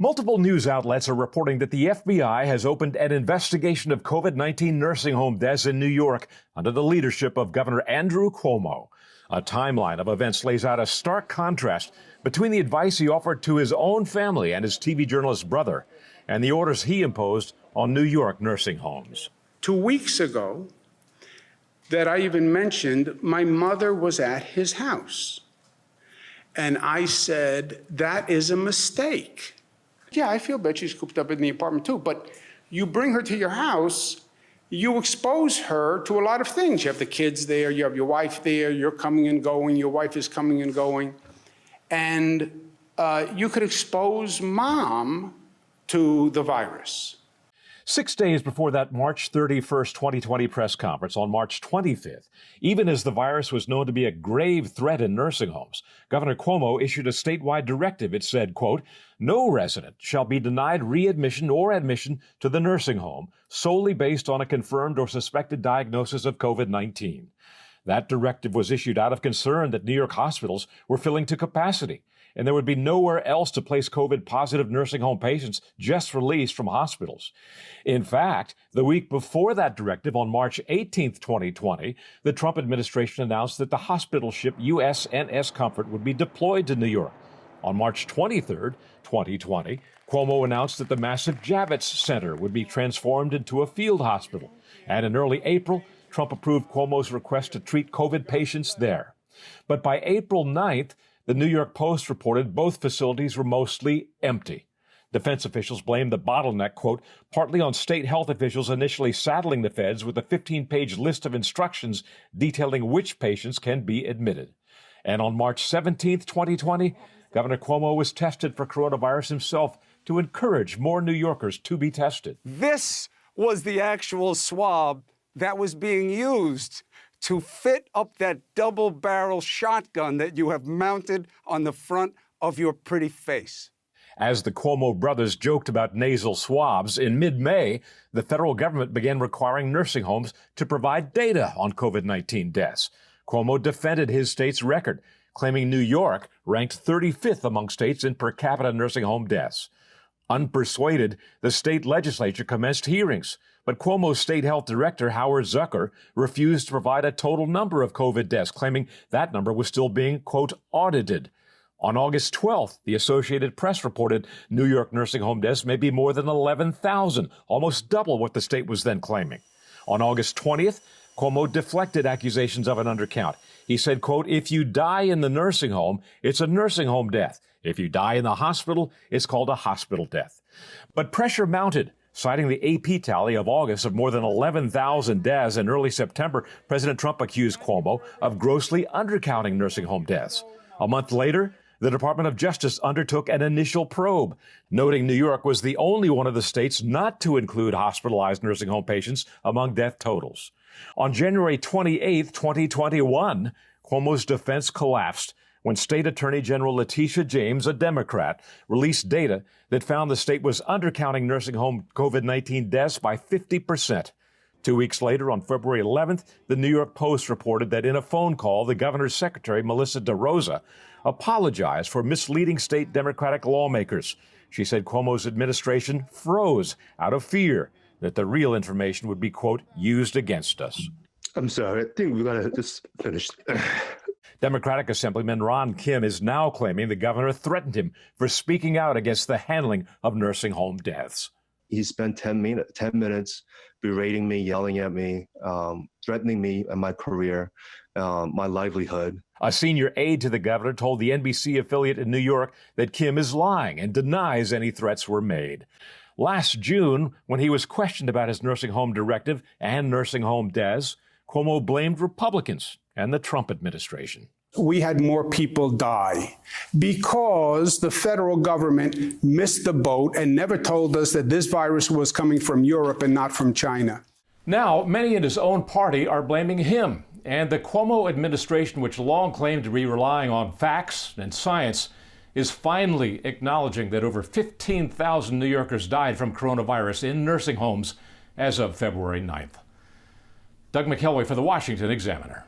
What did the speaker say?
Multiple news outlets are reporting that the FBI has opened an investigation of COVID-19 nursing home deaths in New York under the leadership of Governor Andrew Cuomo. A timeline of events lays out a stark contrast between the advice he offered to his own family and his TV journalist brother and the orders he imposed on New York nursing homes. 2 weeks ago, that I even mentioned, my mother was at his house. And I said, that is a mistake. Yeah, I feel bad she's cooped up in the apartment too, but you bring her to your house, you expose her to a lot of things. You have the kids there, you have your wife there, you're coming and going, your wife is coming and going. And you could expose mom to the virus. 6 days before that March 31st, 2020 press conference on March 25th, even as the virus was known to be a grave threat in nursing homes, Governor Cuomo issued a statewide directive. It said, quote, "No resident shall be denied readmission or admission to the nursing home solely based on a confirmed or suspected diagnosis of COVID-19. That directive was issued out of concern that New York hospitals were filling to capacity, and there would be nowhere else to place COVID-positive nursing home patients just released from hospitals. In fact, the week before that directive, on March 18th, 2020, the Trump administration announced that the hospital ship USNS Comfort would be deployed to New York. On March 23rd, 2020, Cuomo announced that the massive Javits Center would be transformed into a field hospital. And in early April, Trump approved Cuomo's request to treat COVID patients there. But by April 9th, the New York Post reported both facilities were mostly empty. Defense officials blamed the bottleneck, quote, partly on state health officials initially saddling the feds with a 15-page list of instructions detailing which patients can be admitted. And on March 17th, 2020, Governor Cuomo was tested for coronavirus himself to encourage more New Yorkers to be tested. This was the actual swab that was being used to fit up that double-barrel shotgun that you have mounted on the front of your pretty face. As the Cuomo brothers joked about nasal swabs, in mid-May, the federal government began requiring nursing homes to provide data on COVID-19 deaths. Cuomo defended his state's record, claiming New York ranked 35th among states in per capita nursing home deaths. Unpersuaded, the state legislature commenced hearings, but Cuomo's state health director, Howard Zucker, refused to provide a total number of COVID deaths, claiming that number was still being, quote, audited. On August 12th, the Associated Press reported New York nursing home deaths may be more than 11,000, almost double what the state was then claiming. On August 20th, Cuomo deflected accusations of an undercount. He said, quote, if you die in the nursing home, it's a nursing home death. If you die in the hospital, it's called a hospital death. But pressure mounted. Citing the AP tally of August of more than 11,000 deaths in early September, President Trump accused Cuomo of grossly undercounting nursing home deaths. A month later, the Department of Justice undertook an initial probe, noting New York was the only one of the states not to include hospitalized nursing home patients among death totals. On January 28, 2021, Cuomo's defense collapsed when State Attorney General Letitia James, a Democrat, released data that found the state was undercounting nursing home COVID-19 deaths by 50%. 2 weeks later, on February 11th, the New York Post reported that in a phone call, the governor's secretary, Melissa DeRosa, apologized for misleading state Democratic lawmakers. She said Cuomo's administration froze out of fear that the real information would be, quote, used against us. I'm sorry, I think we gotta just finish. Democratic Assemblyman Ron Kim is now claiming the governor threatened him for speaking out against the handling of nursing home deaths. He spent 10 minutes berating me, yelling at me, threatening me and my career, my livelihood. A senior aide to the governor told the NBC affiliate in New York that Kim is lying and denies any threats were made. Last June, when he was questioned about his nursing home directive and nursing home deaths, Cuomo blamed Republicans and the Trump administration. We had more people die because the federal government missed the boat and never told us that this virus was coming from Europe and not from China. Now, many in his own party are blaming him and the Cuomo administration, which long claimed to be relying on facts and science, is finally acknowledging that over 15,000 New Yorkers died from coronavirus in nursing homes as of February 9th. Doug McKelway for the Washington Examiner.